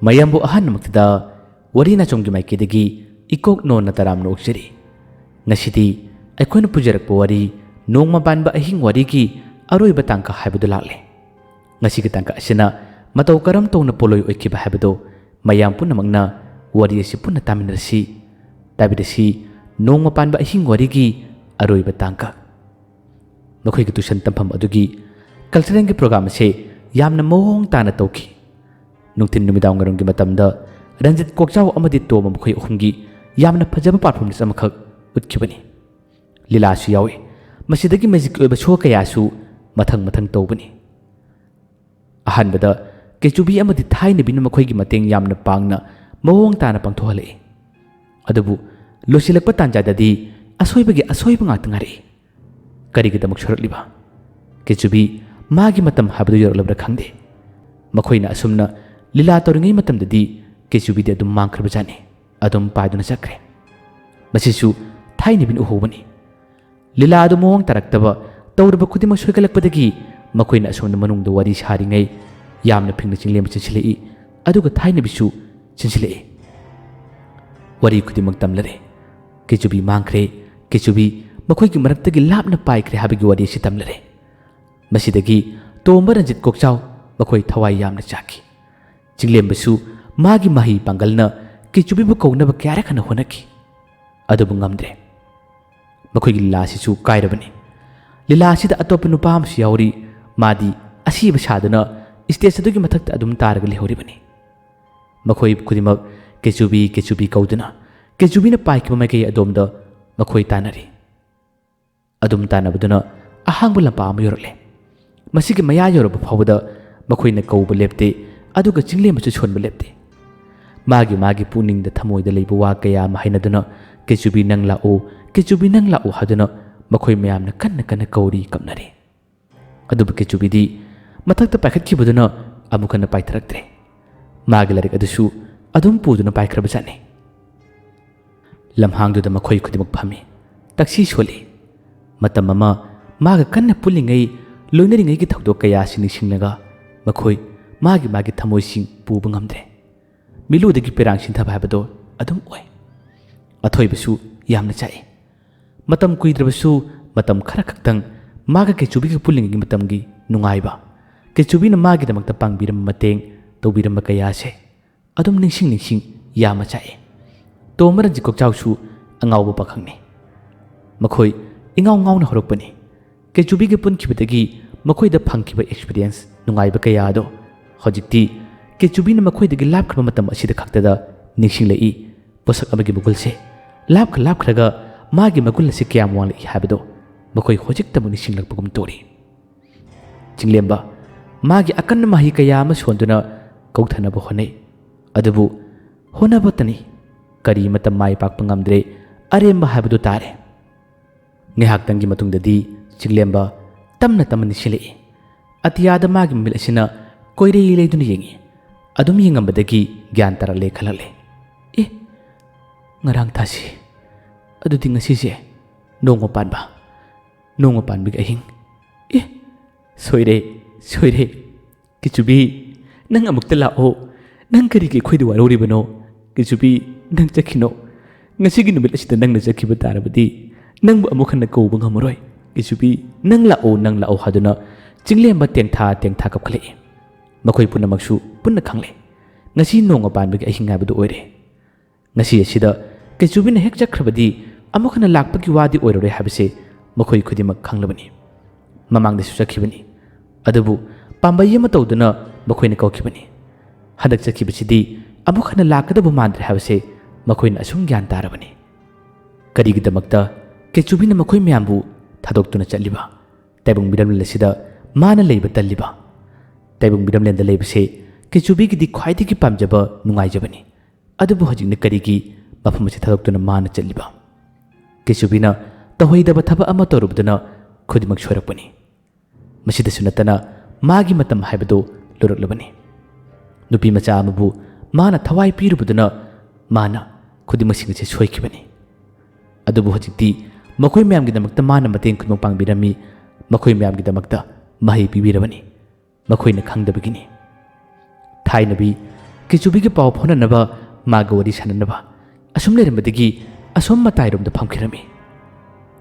mayambu ahan namaktada warina chonggi maikidagi ikok non na taram noksiri ngasidi aikoina pujarakpa wari nongma banba ahing wari ki aroi batangka haibadu lakle ngasi ki tangka asina matau karam tawna poloi oikiba haibadu mayam punamangna wari asi punna taminarsi tabidasi nongma banba ahing wari ki aroi batangka nakhoi ki tuition tampham adugi cultural ki program se yamna mawong tana tawki nungtin numidang ngarong ki matamda Ranjit Kokchau amadi toma mkhoi ahumgi yamna phajaba performance amakhak utkibani lila su yawi masidagi magic oiba show kaya su mathang tawbani ahanbada kechubi amadi thaina bin makhoi gi mateng yamna pangna mawong tana pangthohale adubu losilakpa tanjadadi asoibagi asoiba ngata ngari karigi damak shorliba kechubi magi matam habdu yorlabra khangde makhoi na asumna lila toringai matam dadi kechubi de adum mangkhrbajani adum paiduna chakre masisu thaini bin uhobani lila adu mong taraktaba tawrba khudima soikalakpadagi makoina asomna manungda wari saringai yamna phingna chinglem chinsilei aduga thaini bisu chinsilei wari khudimak tamlare kechubi mangkhre kechubi makoigi maraktagi lapna paikre habigi wari si tamlare masidagi tomba Ranjit Kokchau makoi thawai yamna chaki chinglem bisu magi mahi pangalna kechubi bu kaunaba kyara khana honaki adubu ngamdre makhoi lila sisu kairabani lila sida atop nupa am siyauri madi asiba sadana stage adugi mathakta adum targa lehoribani makhoi khudimak kechubi kauduna kechubi na paikima mai kai adomda makhoi tanari adum tanabaduna ahangbu lampa am yorle masigi maya yoroba phawda makhoi na kauba lepte aduga chinglem chu chonba lepte magi puning da thamoi da leiba wa kaya mahainaduna kechubi nang la o haduna makhoi mayam na kanna kauri kamnari adubu kechubi di mathakta paikhat ki baduna amukana paitharaktre magi larik adusu adum puduna paikrabajani lamhangdu da makhoi khudimak phami taksi soli matam mama maga kanna pulingai loinaringai ki thakdo kaya singlaga makhoi magi thamoi sing puba ngamdre miludagi perang sintha bhabado adum oi athoi basu yamna chai matam kuidrabasu matam khara khaktang maga kechubi ki puling gi matam gi nungaiba kechubi na magi damakta pangbiram mateng tawbiram kaya se adum ningsing yama chai tomar Ranjit Kokchau su angawba pakhangni makhoi ingaw na horokpani kechubi gi pun khibadagi makhoi da phangkiba experience nungaiba kaya do hojikti kechubi na makhoi dagi lap khaba matam asida khaktada ningsing lei posak amagi bugul se lap khraga magi magul se kyam wala I habado makhoi hojik tamu ningsing lakpagum tori chinglemba magi akan mahi kaya ma sonduna kauthana bo honai adubu honaba tani kari matam mai pak pangamdre aremba habado tare ngehak tangi matungdadi chinglemba tamna tamani silei atiyada magi mil asina koirei leiduna yengi adum yengambadagi gyan tara le khalale ngarang thasi adudi ngasi se nongma panbi ahing soire kichubi nang amukta lao nang kari ki khoidu warori bano kichubi nang chakhino ngasi gi numit asida nang na chakhiba tarabadi nang bu amukhanna kouba ngamoroi kichubi nang lao haduna chinglemba tengtha kapkhale makhoi punamaksu punna khangle ngasi nongma panbi ahing habadu oire ngasi asida kechubi na hek chakhrabadi amukhana lakpagi wadi oirore habise makhoi khudimak khanglabani mamangda su chakhibani adubu pambai yama tawduna makhoina kawkhibani hadak chakhibachidi amukhana lakadabu mandre habise makhoina asum gyan tarabani karigi damakta kechubi na makhoi myambu thadoktuna chatliba taibung biram lasida mana leiba talliba taibung biram lenda leibase kechubi gi di khwaidi gi pamjaba nungai jabani adubu hajikna karigi mafam se thadoktuna mana chatliba kechubi na tahoidaba thaba ama torubduna khudimak shorakpani masida sunatana magi matam haibado luraklabani nupi macha amabu mana thawai pirubuduna mana khudimak singse soikibani adubu hajikti makhoi mayam gi damakta mana mateng khudmak pangbirami makhoi mayam gi damakta mahi pibirabani makhoina khangdabagini thainabi ꯀꯦꯆꯨꯕꯤꯒꯤ ꯄꯥꯎ ꯐꯥꯎꯅꯅꯕ ꯃꯥꯒ ꯋꯥꯔꯤ ꯁꯥꯟꯅꯅꯕ ꯑꯁꯨꯝ ꯂꯩꯔꯝꯕꯗꯒꯤ ꯑꯁꯣꯝ ꯃꯇꯥꯏꯔꯣꯝꯗ ꯐꯝꯈꯤꯔꯝꯃꯤ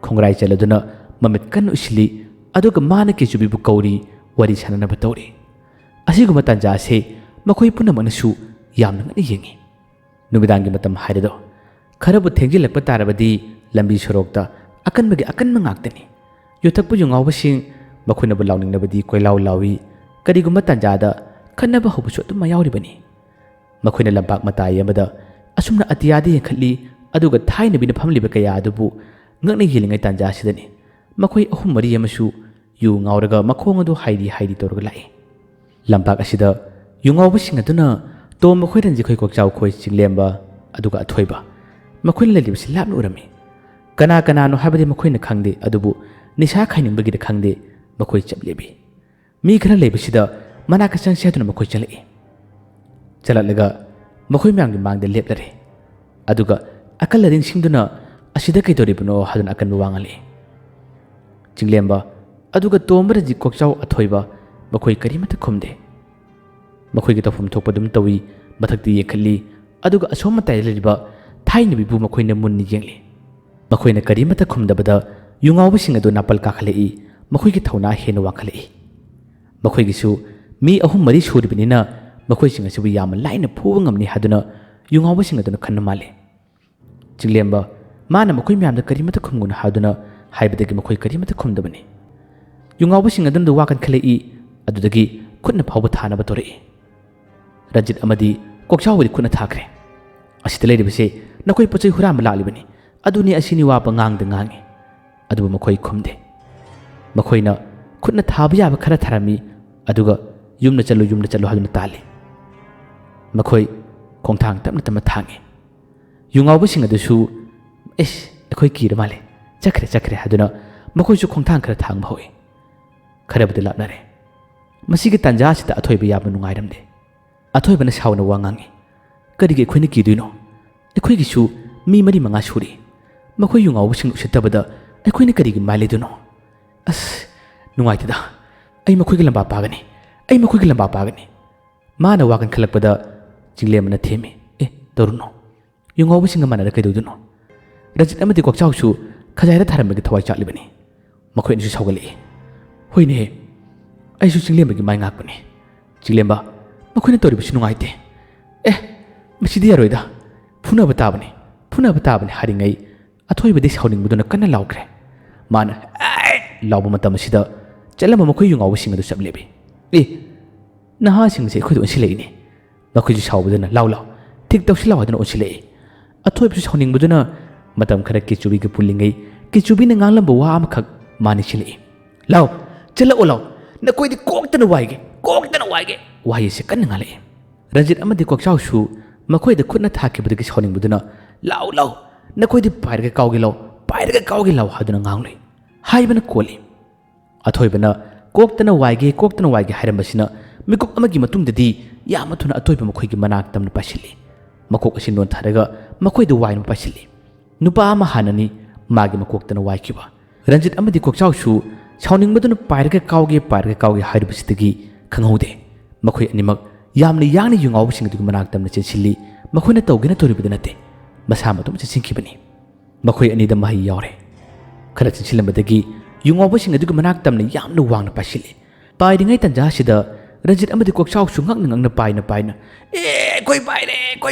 ꯈꯣꯡꯒ꯭ꯔꯥꯏ ꯆꯜꯂꯗꯨꯅ ꯃꯃꯤꯠ ꯀꯟꯅ ꯎꯏꯁꯤꯜꯂꯤ ꯑꯗꯨꯒ ꯃꯥꯅ ꯀꯦꯆꯨꯕꯤꯕꯨ ꯀꯧꯔꯤ ꯋꯥꯔꯤ ꯁꯥꯟꯅꯅꯕ ꯇꯧꯔꯤ ꯑꯁꯤꯒꯨꯝꯕ ꯇꯥꯟꯖꯥ ꯑꯁꯤ ꯃꯈꯣꯏ ꯄꯨꯝꯅꯃꯛꯅꯁꯨ ꯌꯥꯝꯅ ꯉꯛꯅ ꯌꯦꯡꯉꯤ ꯅꯨꯃꯤꯗꯥꯡꯒꯤ ꯃꯇꯝ ꯍꯥꯏꯔꯗꯣ ꯈꯔꯕꯨ ꯊꯦꯡꯖꯤꯜꯂꯛꯄ ꯇꯥꯔꯕꯗꯤ ꯂꯝꯕꯤ ꯁꯣꯔꯣꯛꯇ ꯑꯀꯟꯕꯒꯤ ꯑꯀꯟꯕ ꯉꯥꯛꯇꯅꯤ ꯌꯨꯊꯛꯄ ꯌꯨꯉꯥꯎꯕꯁꯤꯡ ꯃꯈꯣꯏꯅꯕꯨ ꯂꯥꯎꯅꯤꯡꯂꯕꯗꯤ ꯀꯣꯏꯂꯥꯎ ꯂꯥꯎꯏ ꯀꯔꯤꯒꯨꯝꯕ ꯇꯥꯟꯖꯥꯗ ꯈꯠꯅꯕ ꯍꯧꯕꯁꯨ ꯑꯗꯨꯝ ꯃꯌꯥꯎꯔꯤꯕꯅꯤ ꯃꯈꯣꯏꯅ ꯂꯝꯄꯥꯛ ꯃꯇꯥꯏ ꯑꯃꯗ ꯑꯁꯨꯝꯅ ꯑꯇꯤꯌꯥꯗ ꯌꯦꯡꯈꯠꯂꯤ ꯑꯗꯨꯒ ꯊꯥꯏꯅꯕꯤꯅ ꯐꯝꯂꯤꯕ ꯀꯌꯥ ꯑꯗꯨꯕꯨ ꯉꯛꯅ ꯌꯦꯡꯂꯤꯉꯩ ꯇꯥꯟꯖꯥ ꯑꯁꯤꯗꯅꯤ ꯃꯈꯣꯏ ꯑꯍꯨꯝ ꯃꯔꯤ ꯑꯃꯁꯨ ꯌꯨ ꯉꯥꯎꯔꯒ ꯃꯈꯣꯡ ꯑꯗꯨ ꯍꯥꯏꯔꯤ ꯍꯥꯏꯔꯤ ꯇꯧꯔꯒ ꯂꯥꯛꯏ ꯂꯝꯄꯥꯛ ꯑꯁꯤꯗ ꯌꯨꯉꯥꯎꯕꯁꯤꯡ ꯑꯗꯨꯅ ꯇꯣꯝꯕ ꯈꯣꯏ ꯔꯟꯖꯤꯠ ꯈꯣꯏ ꯀꯣꯛꯆꯥꯎ ꯈꯣꯏ ꯆꯤꯡꯂꯦꯝꯕ ꯑꯗꯨꯒ ꯑꯊꯣꯏꯕ ꯃꯈꯣꯏꯅ ꯂꯩꯔꯤꯕꯁꯤ ꯂꯥꯞꯅ ꯎꯔꯝꯃꯤ ꯀꯅꯥ ꯀꯅꯥꯅꯣ ꯍꯥꯏꯕꯗꯤ ꯃꯈꯣꯏꯅ ꯈꯪꯗꯦ ꯑꯗꯨꯕꯨ ꯅꯤꯁꯥ ꯈꯥꯏꯅꯤꯡꯕꯒꯤꯗ ꯈꯪꯗꯦ ꯃꯈꯣꯏ ꯆꯞ ꯂꯦꯞꯄꯤ ꯃꯤ ꯈꯔ ꯂꯩꯕꯁꯤꯗ ꯃꯅꯥꯛꯇ ꯆꯪꯁꯤ ꯍꯥꯏꯗꯨꯅ ꯃꯈꯣꯏ ꯆꯠꯂꯛꯏ ꯆꯠꯂꯛꯂꯒ ꯃꯈꯣꯏ ꯃꯌꯥꯝꯒꯤ ꯃꯥꯡꯗ ꯂꯦꯞꯂꯔꯦ ꯑꯗꯨꯒ ꯑꯀꯜ ꯑꯔꯤꯡꯁꯤꯡꯗꯨꯅ ꯑꯁꯤꯗ ꯀꯩꯗꯧꯔꯤꯕꯅꯣ ꯍꯥꯏꯗꯨꯅ ꯑꯀꯟꯕ ꯋꯥ ꯉꯥꯡꯂꯛꯏ ꯆꯤꯡꯂꯦꯝꯕ ꯑꯗꯨꯒ ꯇꯣꯝꯕ ꯔꯟꯖꯤꯠ ꯀꯣꯛꯆꯥꯎ ꯑꯊꯣꯏꯕ ꯃꯈꯣꯏ ꯀꯔꯤꯃꯠꯇ ꯈꯨꯝꯗꯦ ꯃꯈꯣꯏꯒꯤ ꯇꯧꯐꯝ ꯊꯣꯛꯄ ꯑꯗꯨꯝ ꯇꯧꯏ ꯃꯊꯛꯇ ꯌꯦꯡꯈꯠꯂꯤ ꯑꯗꯨꯒ ꯑꯁꯣꯝ ꯃꯇꯥꯏꯗ ꯂꯩꯔꯤꯕ ꯊꯥꯏꯅꯕꯤꯕꯨ ꯃꯈꯣꯏꯅ ꯃꯨꯟꯅ ꯌꯦꯡꯂꯤ ꯃꯈꯣꯏꯅ ꯀꯔꯤꯃꯠꯇ ꯈꯨꯝꯗꯕꯗ ꯌꯨꯉꯥꯎꯕꯁꯤꯡ ꯑꯗꯨ ꯅꯥꯄꯜ ꯀꯥꯈꯠꯂꯛꯏ ꯃꯈꯣꯏꯒꯤ ꯊꯧꯅꯥ ꯍꯦꯟꯅ ꯋꯥꯡꯈꯠꯂꯛꯏ ꯃꯈꯣꯏꯒꯤꯁꯨ ꯃꯤ ꯑꯍꯨꯝ ꯃꯔꯤ ꯁꯨꯔꯤꯕꯅꯤꯅ ꯃꯈꯣꯏꯁꯤꯡ ꯑꯁꯤꯕꯨ ꯌꯥꯝꯅ ꯂꯥꯏꯅ ꯐꯨꯕ ꯉꯝꯅꯤ ꯍꯥꯏꯗꯨꯅ ꯌꯨꯉꯥꯎꯕꯁꯤꯡ ꯑꯗꯨꯅ ꯈꯟꯅ ꯃꯥꯜꯂꯤ ꯆꯤꯡꯂꯦꯝꯕ ꯃꯥꯅ ꯃꯈꯣꯏ ꯃꯌꯥꯝꯗ ꯀꯔꯤꯃꯠꯇ ꯈꯨꯝꯒꯅꯨ ꯍꯥꯏꯗꯨꯅ ꯍꯥꯏꯕꯗꯒꯤ ꯃꯈꯣꯏ ꯀꯔꯤꯃꯠꯇ ꯈꯨꯝꯗꯕꯅꯤ ꯌꯨꯉꯥꯎꯕꯁꯤꯡ ꯑꯗꯨꯅ ꯋꯥ ꯀꯟꯈꯠꯂꯛꯏ ꯑꯗꯨꯗꯒꯤ ꯈꯨꯠꯅ ꯐꯥꯎꯕ ꯊꯥꯅꯕ ꯇꯧꯔꯛꯏ ꯔꯟꯖꯤꯠ ꯑꯃꯗꯤ ꯀꯣꯛꯆꯥꯎꯕꯗꯤ ꯈꯨꯠꯅ ꯊꯥꯈ꯭ꯔꯦ ꯑꯁꯤꯗ ꯂꯩꯔꯤꯕꯁꯦ ꯅꯈꯣꯏ ꯄꯣꯠ ꯆꯩ ꯍꯨꯔꯥꯟꯕ ꯂꯥꯛꯂꯤꯕꯅꯤ ꯑꯗꯨꯅꯤ ꯑꯁꯤꯅꯤ ꯋꯥꯕ ꯉꯥꯡꯗ ꯉꯥꯡꯉꯤ ꯑꯗꯨꯕꯨ ꯃꯈꯣꯏ ꯈꯨꯝꯗꯦ ꯃꯈꯣꯏꯅ ꯈꯨꯠꯅ ꯊꯥꯕ ꯌꯥꯕ ꯈꯔ ꯊꯥꯔꯝꯃꯤ ꯑꯗꯨꯒ ꯌꯨꯝꯗ ꯆꯠꯂꯨ ꯍꯥꯏꯗꯨꯅ ꯇꯥꯜꯂꯤ ꯃꯈꯣꯏ ꯈꯣꯡꯊꯥꯡ ꯇꯞꯅ ꯇꯞꯅ ꯊꯥꯡꯉꯤ ꯌꯨꯉꯥꯎꯕꯁꯤꯡ ꯑꯗꯨꯁꯨ ꯑꯩꯈꯣꯏ ꯀꯤꯔ ꯃꯥꯜꯂꯦ ꯆꯠꯈ꯭ꯔꯦ ꯍꯥꯏꯗꯨꯅ ꯃꯈꯣꯏꯁꯨ ꯈꯣꯡꯊꯥꯡ ꯈꯔ ꯊꯥꯡꯕ ꯍꯧꯏ ꯈꯔꯕꯨꯗꯤ ꯂꯥꯞꯅꯔꯦ ꯃꯁꯤꯒꯤ ꯇꯥꯟꯖꯥ ꯑꯁꯤꯗ ꯑꯊꯣꯏꯕ ꯌꯥꯝꯅ ꯅꯨꯡꯉꯥꯏꯔꯝꯗꯦ ꯑꯊꯣꯏꯕꯅ ꯁꯥꯎꯅ ꯋꯥ ꯉꯥꯡꯉꯤ ꯀꯔꯤꯒꯤ ꯑꯩꯈꯣꯏꯅ ꯀꯤꯗꯣꯏꯅꯣ ꯑꯩꯈꯣꯏꯒꯤꯁꯨ ꯃꯤ ꯃꯔꯤ ꯃꯉꯥ ꯁꯨꯔꯤ ꯃꯈꯣꯏ ꯌꯨꯉꯥꯎꯕꯁꯤꯡ ꯎꯁꯤꯠꯇꯕꯗ ꯑꯩꯈꯣꯏꯅ ꯀꯔꯤꯒꯤ ꯃꯥꯏꯂꯤꯗꯣꯏꯅꯣ ꯅꯨꯡꯉꯥꯏꯇꯦꯗ ꯑꯩ ꯃꯈꯣꯏꯒꯤ ꯂꯝꯕꯥ ꯄꯥꯒꯅꯤ ꯃꯥꯅ ꯋꯥ ꯀꯟꯈꯠꯂꯛꯄꯗ ꯆꯤꯡꯂꯦꯝꯕꯅ ꯊꯦꯝꯃꯤ ꯇꯧꯔꯨꯅꯣ ꯌꯨꯉꯥꯎꯕꯁꯤꯡꯒ ꯃꯥꯟꯅꯔ ꯀꯩꯗꯧꯗꯣꯏꯅꯣ ꯔꯟꯖꯤꯠ ꯑꯃꯗꯤ ꯀꯣꯛꯆꯥꯎꯁꯨ ꯈꯖꯥꯏꯗ ꯊꯥꯔꯝꯕꯒꯤ ꯊꯋꯥꯏ ꯆꯥꯛꯂꯤꯕꯅꯤ ꯃꯈꯣꯏ ꯑꯅꯤꯁꯨ ꯁꯥꯎꯒꯠꯂꯛꯏ ꯍꯣꯏꯅꯦꯍꯦ ꯑꯩꯁꯨ ꯆꯤꯡꯂꯦꯝꯕꯒꯤ ꯃꯥꯏ ꯉꯥꯛꯄꯅꯤ ꯆꯤꯡꯂꯦꯝꯕ ꯃꯈꯣꯏꯅ ꯇꯧꯔꯤꯕꯁꯤ ꯅꯨꯡꯉꯥꯏꯇꯦ ꯃꯁꯤꯗꯤ ꯌꯥꯔꯣꯏꯗ ꯐꯨꯅꯕ ꯇꯥꯕꯅꯤ ꯍꯥꯏꯔꯤꯉꯩ ꯑꯊꯣꯏꯕꯗꯤ ꯁꯥꯎꯅꯤꯡꯕꯗꯨꯅ ꯀꯟꯅ ꯂꯥꯎꯈ꯭ꯔꯦ ꯃꯥꯅ ꯂꯥꯎꯕ ꯃꯇꯝ ꯑꯁꯤꯗ ꯆꯠꯂꯝꯕ ꯃꯈꯣꯏ ꯌꯨꯉꯥꯎꯕꯁꯤꯡ ꯑꯗꯨ ꯆꯞ ꯂꯦꯞꯄꯤ ꯅꯍꯥꯁꯤꯡꯁꯦ ꯑꯩꯈꯣꯏꯗ ꯑꯣꯟꯁꯤꯜꯂꯛꯏꯅꯤ ꯃꯈꯣꯏꯁꯨ ꯁꯥꯎꯕꯗꯨꯅ ꯂꯥꯎ ꯊꯤꯛ ꯇꯧꯁꯤ ꯂꯥꯎ ꯍꯥꯏꯗꯨꯅ ꯑꯣꯟꯁꯤꯜꯂꯛꯏ ꯑꯊꯣꯏꯕꯁꯨ ꯁꯥꯎꯅꯤꯡꯕꯗꯨꯅ ꯃꯇꯝ ꯈꯔ ꯀꯦꯆꯨꯕꯤꯒ ꯄꯨꯜꯂꯤꯉꯩ ꯀꯦꯆꯨꯕꯤꯅ ꯉꯥꯡꯂꯝꯕ ꯋꯥ ꯑꯃꯈꯛ ꯃꯥ ꯅꯤꯡꯁꯤꯡꯂꯛꯏ ꯆꯠꯂꯛꯑꯣ ꯅꯈꯣꯏꯗꯤ ꯀꯣꯛꯇꯅ ꯋꯥꯏꯒꯦ ꯋꯥꯍꯩ ꯑꯁꯤ ꯀꯟꯅ ꯉꯥꯡꯂꯛꯏ ꯔꯟꯖꯤꯠ ꯑꯃꯗꯤ ꯀꯣꯛꯆꯥꯎꯁꯨ ꯃꯈꯣꯏꯗ ꯈꯨꯠꯅ ꯊꯥꯈꯤꯕꯗꯒꯤ ꯁꯥꯎꯅꯤꯡꯕꯗꯨꯅ ꯂꯥꯎ ꯅꯈꯣꯏꯗꯤ ꯄꯥꯏꯔꯒ ꯀꯥꯎꯒꯦ ꯂꯥꯎ ꯍꯥꯏꯗꯨꯅ ꯉꯥꯡꯂꯨꯏ ꯍꯥꯏꯕꯅ ꯀꯣꯜꯂꯤ ꯑꯊꯣꯏꯕꯅ ꯀꯣꯛꯇꯅ ꯋꯥꯏꯒꯦ ꯍꯥꯏꯔꯝꯕꯁꯤꯅ ꯃꯤꯀꯨꯞ ꯑꯃꯒꯤ ꯃꯇꯨꯡꯗꯗꯤ ꯌꯥꯝꯅ ꯊꯨꯅ ꯑꯊꯣꯏꯕ ꯃꯈꯣꯏꯒꯤ ꯃꯅꯥꯛ ꯇꯝꯅ ꯄꯥꯏꯁꯤꯜꯂꯤ ꯃꯀꯣꯛ ꯑꯁꯤ ꯅꯣꯟꯊꯔꯒ ꯃꯈꯣꯏꯗ ꯋꯥꯏꯅ ꯄꯥꯏꯁꯤꯜꯂꯤ ꯅꯨꯄꯥ ꯑꯃ ꯍꯥꯟꯅꯅꯤ ꯃꯥꯒꯤ ꯃꯀꯣꯛꯇꯅ ꯋꯥꯏꯈꯤꯕ ꯔꯟꯖꯤꯠ ꯑꯃꯗꯤ ꯀꯣꯛꯆꯥꯎꯁꯨ ꯁꯥꯎꯅꯤꯡꯕꯗꯨꯅ ꯄꯥꯏꯔꯒ ꯀꯥꯎꯒꯦ ꯍꯥꯏꯔꯤꯕꯁꯤꯗꯒꯤ ꯈꯪꯍꯧꯗꯦ ꯃꯈꯣꯏ ꯑꯅꯤꯃꯛ ꯌꯥꯝꯅ ꯌꯥꯡꯅ ꯌꯨꯉꯥꯎꯕꯁꯤꯡ ꯑꯗꯨꯒꯤ ꯃꯅꯥꯛ ꯇꯝꯅ ꯆꯦꯟꯁꯤꯜꯂꯤ ꯃꯈꯣꯏꯅ ꯇꯧꯒꯦꯅ ꯇꯧꯔꯤꯕꯗꯨ ꯅꯠꯇꯦ ꯃꯁꯥ ꯃꯇꯣꯝ ꯆꯦꯟꯁꯤꯟꯈꯤꯕꯅꯤ ꯃꯈꯣꯏ ꯑꯅꯤꯗ ꯃꯍꯩ ꯌꯥꯎꯔꯦ ꯈꯔ ꯆꯦꯟꯁꯤꯜꯂꯝꯕꯗꯒꯤ ꯌꯨꯉꯥꯎꯕꯁꯤꯡ ꯑꯗꯨꯒꯤ ꯃꯅꯥꯛ ꯇꯝꯅ ꯌꯥꯝꯅ ꯋꯥꯡꯅ ꯄꯥꯏꯁꯤꯜꯂꯤ ꯄꯥꯏꯔꯤꯉꯩ ꯇꯟꯖꯥ ꯑꯁꯤꯗ ꯔꯟꯖꯤꯠ ꯑꯃꯗꯤ ꯀꯣꯛꯆꯥꯎꯁꯨ ꯉꯛꯅ ꯄꯥꯏꯅ ꯑꯩꯈꯣꯏ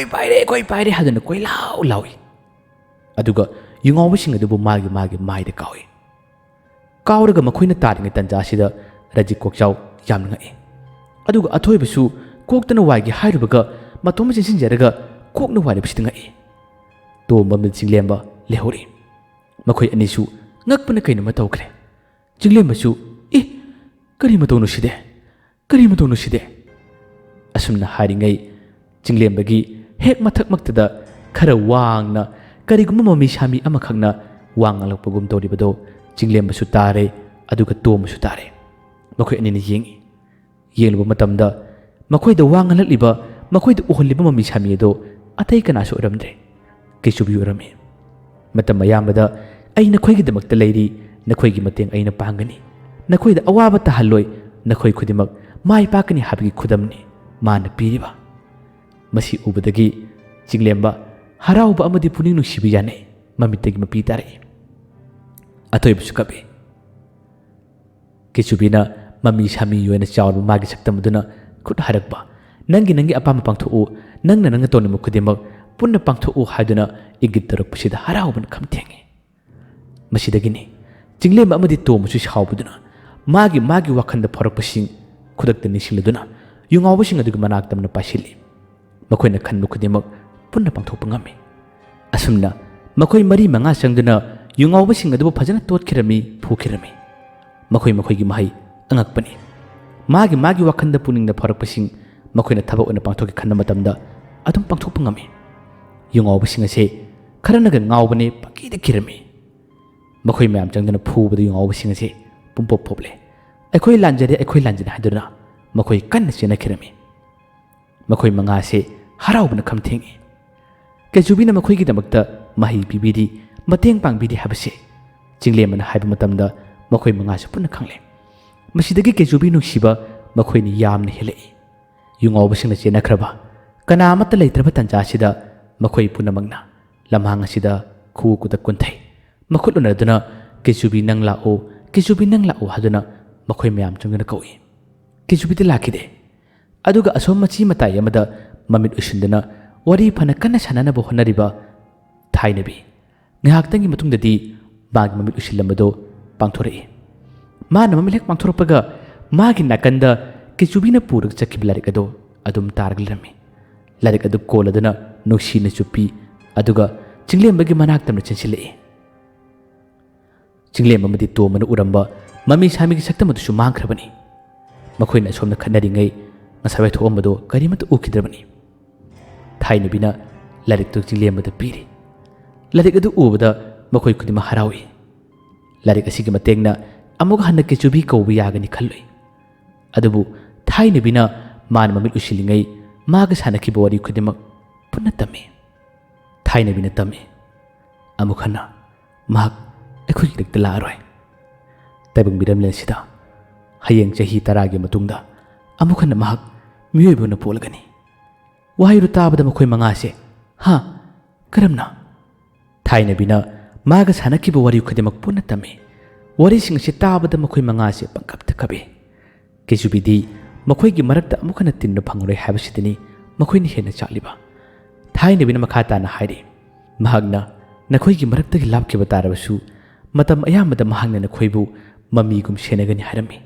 ꯄꯥꯏꯔꯦ ꯍꯥꯏꯗꯨꯅ ꯀꯣꯏꯂꯥꯎ ꯂꯥꯎꯏ ꯑꯗꯨꯒ ꯌꯨꯉꯥꯎꯕꯁꯤꯡ ꯑꯗꯨꯕꯨ ꯃꯥꯒꯤ ꯃꯥꯏꯗ ꯀꯥꯎꯔꯒ ꯃꯈꯣꯏꯅ ꯇꯥꯔꯤꯉꯩ ꯇꯟꯖꯥ ꯑꯁꯤꯗ ꯔꯟꯖꯤꯠ ꯀꯣꯛꯆꯥꯎ ꯌꯥꯝꯅ ꯉꯛꯏ ꯑꯗꯨꯒ ꯑꯊꯣꯏꯕꯁꯨ ꯀꯣꯛꯇꯅ ꯋꯥꯏꯒꯦ ꯍꯥꯏꯔꯨꯕꯒ ꯃꯇꯣꯝꯇ ꯆꯦꯟꯁꯤꯟꯖꯔꯒ ꯀꯣꯛꯅ ꯋꯥꯏꯔꯤꯕꯁꯤꯗ ꯉꯛꯏ ꯇꯣꯝꯕ ꯑꯃꯗꯤ ꯆꯤꯡꯂꯦꯝꯕ ꯂꯩꯍꯧꯔꯤ ꯃꯈꯣꯏ ꯑꯅꯤꯁꯨ ꯉꯛꯄꯅ ꯀꯩꯅꯣꯝꯃ ꯇꯧꯈ꯭ꯔꯦ ꯆꯤꯡꯂꯦꯝꯕꯁꯨ ꯀꯔꯤ ꯃꯇꯧꯅꯣ ꯁꯤꯗꯤ ꯑꯁꯨꯝꯅ ꯍꯥꯏꯔꯤꯉꯩ ꯆꯤꯡꯂꯦꯝꯕꯒꯤ ꯍꯦꯛ ꯃꯊꯛꯃꯛꯇꯗ ꯈꯔ ꯋꯥꯡꯅ ꯀꯔꯤꯒꯨꯝꯕ ꯃꯃꯤ ꯁꯥꯃꯤ ꯑꯃꯈꯛꯅ ꯋꯥ ꯉꯥꯡꯂꯛꯄꯒꯨꯝ ꯇꯧꯔꯤꯕꯗꯣ ꯆꯤꯡꯂꯦꯝꯕꯁꯨ ꯇꯥꯔꯦ ꯑꯗꯨꯒ ꯇꯣꯝꯕꯁꯨ ꯇꯥꯔꯦ ꯃꯈꯣꯏ ꯑꯅꯤꯅ ꯌꯦꯡꯂꯨꯕ ꯃꯇꯝꯗ ꯃꯈꯣꯏꯗ ꯋꯥ ꯉꯥꯡꯂꯛꯂꯤꯕ ꯃꯈꯣꯏꯗ ꯎꯍꯜꯂꯤꯕ ꯃꯃꯤ ꯁꯥꯃꯤ ꯑꯗꯣ ꯑꯇꯩ ꯀꯅꯥꯁꯨ ꯑꯣꯏꯔꯝꯗ꯭ꯔꯦ ꯀꯩꯆꯨꯕꯤ ꯑꯣꯏꯔꯝꯃꯤ ꯃꯇꯝ ꯑꯌꯥꯝꯕꯗ ꯑꯩ ꯅꯈꯣꯏꯒꯤꯗꯃꯛꯇ ꯂꯩꯔꯤ ꯅꯈꯣꯏꯒꯤ ꯃꯇꯦꯡ ꯑꯩꯅ ꯄꯥꯡꯒꯅꯤ ꯅꯈꯣꯏꯗ ꯑꯋꯥꯕ ꯇꯥꯍꯜꯂꯣꯏ ꯅꯈꯣꯏ ꯈꯨꯗꯤꯡꯃꯛ ꯃꯥꯏ ꯄꯥꯛꯀꯅꯤ ꯍꯥꯏꯕꯒꯤ ꯈꯨꯗꯝꯅꯤ ꯃꯥꯅ ꯄꯤꯔꯤꯕ ꯃꯁꯤ ꯎꯕꯗꯒꯤ ꯆꯤꯡꯂꯦꯝꯕ ꯍꯔꯥꯎꯕ ꯑꯃꯗꯤ ꯄꯨꯛꯅꯤꯡ ꯅꯨꯡꯁꯤꯕ ꯌꯥꯅꯩ ꯃꯃꯤꯠꯇꯒꯤ ꯃꯄꯤ ꯇꯥꯔꯛꯏ ꯑꯊꯣꯏꯕꯁꯨ ꯀꯞꯄꯤ ꯀꯦꯆꯨꯕꯤꯅ ꯃꯃꯤ ꯁꯥꯃꯤ ꯑꯣꯏꯅ ꯆꯥꯎꯔꯕ ꯃꯥꯒꯤ ꯁꯛꯇꯝ ꯑꯗꯨꯅ ꯈꯨꯠ ꯍꯥꯏꯔꯛꯄ ꯅꯪꯒꯤ ꯑꯄꯥꯝꯕ ꯄꯥꯡꯊꯣꯛꯎ ꯅꯪꯅ ꯇꯧꯅꯤꯡꯕ ꯈꯨꯗꯤꯡꯃꯛ ꯄꯨꯟꯅ ꯄꯥꯡꯊꯣꯛꯎ ꯍꯥꯏꯗꯨꯅ ꯏꯪꯒꯤꯠ ꯇꯧꯔꯛꯄꯁꯤꯗ ꯍꯔꯥꯎꯕꯅ ꯈꯝ ꯊꯦꯡꯉꯤ ꯃꯁꯤꯗꯒꯤꯅꯤ ꯆꯤꯡꯂꯦꯝꯕ ꯑꯃꯗꯤ ꯇꯣꯝꯕꯁꯨ ꯁꯥꯎꯕꯗꯨꯅ ꯃꯥꯒꯤ ꯋꯥꯈꯜꯗ ꯐꯥꯎꯔꯛꯄꯁꯤꯡ ꯈꯨꯗꯛꯇ ꯅꯤꯡꯁꯤꯡꯂꯗꯨꯅ ꯌꯨꯉꯥꯎꯕꯁꯤꯡ ꯑꯗꯨꯒꯤ ꯃꯅꯥꯛ ꯇꯝꯅ ꯄꯥꯏꯁꯤꯜꯂꯤ ꯃꯈꯣꯏꯅ ꯈꯟꯕ ꯈꯨꯗꯤꯡꯃꯛ ꯄꯨꯟꯅ ꯄꯥꯡꯊꯣꯛꯄ ꯉꯝꯃꯤ ꯑꯁꯨꯝꯅ ꯃꯈꯣꯏ ꯃꯔꯤ ꯃꯉꯥ ꯆꯪꯗꯨꯅ ꯌꯨꯉꯥꯎꯕꯁꯤꯡ ꯑꯗꯨꯕꯨ ꯐꯖꯅ ꯇꯣꯠꯈꯤꯔꯝꯃꯤ ꯐꯨꯈꯤꯔꯝꯃꯤ ꯃꯈꯣꯏꯒꯤ ꯃꯍꯩ ꯑꯉꯛꯄꯅꯤ ꯃꯥꯒꯤ ꯋꯥꯈꯜꯗ ꯄꯨꯛꯅꯤꯡꯗ ꯐꯥꯎꯔꯛꯄꯁꯤꯡ ꯃꯈꯣꯏꯅ ꯊꯕꯛ ꯑꯣꯏꯅ ꯄꯥꯡꯊꯣꯛꯀꯦ ꯈꯟꯕ ꯃꯇꯝꯗ ꯑꯗꯨꯝ ꯄꯥꯡꯊꯣꯛꯄ ꯉꯝꯃꯤ ꯌꯨꯉꯥꯎꯕꯁꯤꯡ ꯑꯁꯤ ꯈꯔꯅꯒ ꯉꯥꯎꯕꯅꯤ ꯄꯪꯀꯤꯗ ꯀꯤꯔꯝꯃꯤ ꯃꯈꯣꯏ ꯃꯌꯥꯝ ꯆꯪꯗꯨꯅ ꯐꯨꯕꯗ ꯌꯨꯉꯥꯎꯕꯁꯤꯡ ꯑꯁꯤ ꯄꯨꯡꯄꯣꯞ ꯄꯣꯞꯂꯦ ꯑꯩꯈꯣꯏ ꯂꯥꯟꯖꯔꯦ ꯍꯥꯏꯗꯨꯅ ꯃꯈꯣꯏ ꯀꯟꯅ ꯆꯦꯟꯅꯈꯤꯔꯝꯃꯤ ꯃꯈꯣꯏ ꯃꯉꯥ ꯑꯁꯤ ꯍꯔꯥꯎꯕꯅ ꯈꯝ ꯊꯦꯡꯉꯤ ꯀꯦꯆꯨꯕꯤꯅ ꯃꯈꯣꯏꯒꯤꯗꯃꯛꯇ ꯃꯍꯩ ꯄꯤꯕꯤꯔꯤ ꯃꯇꯦꯡ ꯄꯥꯡꯕꯤꯔꯤ ꯍꯥꯏꯕꯁꯤ ꯆꯤꯡꯂꯦꯝꯕꯅ ꯍꯥꯏꯕ ꯃꯇꯝꯗ ꯃꯈꯣꯏ ꯃꯉꯥꯁꯨ ꯄꯨꯟꯅ ꯈꯪꯂꯦ ꯃꯁꯤꯗꯒꯤ ꯀꯦꯆꯨꯕꯤ ꯅꯨꯡꯁꯤꯕ ꯃꯈꯣꯏꯅ ꯌꯥꯝꯅ ꯍꯦꯜꯂꯛꯏ ꯌꯨꯉꯥꯎꯕꯁꯤꯡꯅ ꯆꯦꯟꯅꯈ꯭ꯔꯕ ꯀꯅꯥ ꯑꯃꯠꯇ ꯂꯩꯇ꯭ꯔꯕ ꯇꯟꯖꯥꯁꯤꯗ ꯃꯈꯣꯏ ꯄꯨꯝꯅꯃꯛꯅ ꯂꯝꯍꯥꯡ ꯑꯁꯤꯗ ꯈꯨꯎ ꯀꯨꯟꯊꯩ ꯃꯈꯨꯠ ꯎꯅꯗꯨꯅ ꯀꯦꯆꯨꯕꯤ ꯅꯪ ꯂꯥꯛꯎ ꯍꯥꯏꯗꯨꯅ ꯃꯈꯣꯏ ꯃꯌꯥꯝ ꯆꯪꯗꯨꯅ ꯀꯧꯏ ꯀꯦꯆꯨꯕꯤꯗꯤ ꯂꯥꯛꯈꯤꯗꯦ ꯑꯗꯨꯒ ꯑꯁꯣꯝ ꯃꯆꯤ ꯃꯇꯥꯏ ꯑꯃꯗ ꯃꯃꯤꯠ ꯎꯏꯁꯤꯟꯗꯨꯅ ꯋꯥꯔꯤ ꯐꯅ ꯀꯟꯅ ꯁꯥꯟꯅꯅꯕ ꯍꯣꯠꯅꯔꯤꯕ ꯊꯥꯏꯅꯕꯤ ꯉꯥꯏꯍꯥꯛꯇꯪꯒꯤ ꯃꯇꯨꯡꯗꯗꯤ ꯃꯥꯒꯤ ꯃꯃꯤꯠ ꯎꯏꯁꯤꯜꯂꯝꯕꯗꯨ ꯄꯥꯡꯊꯣꯔꯛꯏ ꯃꯥꯅ ꯃꯃꯤꯠ ꯍꯦꯛ ꯄꯥꯡꯊꯣꯔꯛꯄꯒ ꯃꯥꯒꯤ ꯅꯥꯀꯟꯗ ꯀꯦꯆꯨꯕꯤꯅ ꯄꯨꯔꯒ ꯆꯠꯈꯤꯕ ꯂꯥꯏꯔꯤꯛ ꯑꯗꯨ ꯑꯗꯨꯝ ꯇꯥꯔꯒ ꯂꯩꯔꯝꯃꯤ ꯂꯥꯏꯔꯤꯛ ꯑꯗꯨ ꯀꯣꯜꯂꯗꯨꯅ ꯅꯨꯡꯁꯤꯅ ꯆꯨꯞꯄꯤ ꯑꯗꯨꯒ ꯆꯤꯡꯂꯦꯝꯕꯒꯤ ꯃꯅꯥꯛ ꯇꯝꯅ ꯆꯦꯟꯁꯤꯜꯂꯛꯏ ꯆꯤꯡꯂꯦꯝꯕ ꯑꯃꯗꯤ ꯇꯣꯝꯕꯅ ꯎꯔꯝꯕ ꯃꯃꯤ ꯁꯥꯃꯤꯒꯤ ꯁꯛꯇꯝ ꯑꯗꯨꯁꯨ ꯃꯥꯡꯈ꯭ꯔꯕꯅꯤ ꯃꯈꯣꯏꯅ ꯑꯁꯣꯝꯗ ꯈꯠꯅꯔꯤꯉꯩ ꯉꯁꯥꯏ ꯊꯣꯛꯑꯝꯕꯗꯨ ꯀꯔꯤꯃꯠꯇ ꯎꯈꯤꯗ꯭ꯔꯕꯅꯤ ꯊꯥꯏꯅꯕꯤꯅ ꯂꯥꯏꯔꯤꯛꯇꯨ ꯆꯤꯡꯂꯦꯝꯕꯗ ꯄꯤꯔꯤ ꯂꯥꯏꯔꯤꯛ ꯑꯗꯨ ꯎꯕꯗ ꯃꯈꯣꯏ ꯈꯨꯗꯤꯡꯃꯛ ꯍꯔꯥꯎꯏ ꯂꯥꯏꯔꯤꯛ ꯑꯁꯤꯒꯤ ꯃꯇꯦꯡꯅ ꯑꯃꯨꯛ ꯍꯟꯅ ꯀꯦꯆꯨꯕꯤ ꯀꯧꯕ ꯌꯥꯒꯅꯤ ꯈꯜꯂꯨꯏ ꯑꯗꯨꯕꯨ ꯊꯥꯏꯅꯕꯤꯅ ꯃꯥꯅ ꯃꯃꯤꯠ ꯎꯏꯁꯤꯜꯂꯤꯉꯩ ꯃꯥꯒ ꯁꯥꯟꯅꯈꯤꯕ ꯋꯥꯔꯤ ꯈꯨꯗꯤꯡꯃꯛ ꯄꯨꯟꯅ ꯇꯝꯃꯤ ꯊꯥꯏꯅꯕꯤꯅ ꯇꯝꯃꯤ ꯑꯃꯨꯛ ꯍꯟꯅ ꯃꯍꯥꯛ ꯑꯩꯈꯣꯏꯒꯤ ꯏꯔꯛꯇ ꯂꯥꯛꯑꯔꯣꯏ ꯇꯥꯏꯕꯪ ꯃꯤꯔꯝꯂꯦꯟꯁꯤꯗ ꯍꯌꯦꯡ ꯆꯍꯤ 10ꯒꯤ ꯃꯇꯨꯡꯗ ꯑꯃꯨꯛ ꯍꯟꯅ ꯃꯍꯥꯛ ꯃꯤꯑꯣꯏꯕ ꯑꯣꯏꯅ ꯄꯣꯛꯂꯒꯅꯤ ꯋꯥꯍꯩꯗꯨ ꯇꯥꯕꯗ ꯃꯈꯣꯏ ꯃꯉꯥꯁꯦ ꯀꯔꯝꯅ ꯊꯥꯏꯅꯕꯤꯅ ꯃꯥꯒ ꯁꯥꯟꯅꯈꯤꯕ ꯋꯥꯔꯤ ꯈꯨꯗꯤꯡꯃꯛ ꯄꯨꯟꯅ ꯇꯝꯃꯤ ꯋꯥꯔꯤꯁꯤꯡ ꯑꯁꯤ ꯇꯥꯕꯗ ꯃꯈꯣꯏ ꯃꯉꯥꯁꯦ ꯄꯪꯀꯞꯇ ꯀꯞꯄꯤ ꯀꯦꯆꯨꯕꯤꯗꯤ ꯃꯈꯣꯏꯒꯤ ꯃꯔꯛꯇ ꯑꯃꯨꯛ ꯍꯟꯅ ꯇꯤꯟꯕ ꯐꯪꯂꯔꯣꯏ ꯍꯥꯏꯕꯁꯤꯗꯅꯤ ꯃꯈꯣꯏꯅ ꯍꯦꯟꯅ ꯆꯥꯛꯂꯤꯕ ꯊꯥꯏꯅꯕꯤꯅ ꯃꯈꯥ ꯇꯥꯅ ꯍꯥꯏꯔꯤ ꯃꯍꯥꯛꯅ ꯅꯈꯣꯏꯒꯤ ꯃꯔꯛꯇꯒꯤ ꯂꯥꯞꯈꯤꯕ ꯇꯥꯔꯕꯁꯨ ꯃꯇꯝ ꯑꯌꯥꯝꯕꯗ ꯃꯍꯥꯛꯅ ꯅꯈꯣꯏꯕꯨ ꯃꯃꯤꯒꯨꯝ ꯁꯦꯟꯅꯒꯅꯤ ꯍꯥꯏꯔꯝꯃꯤ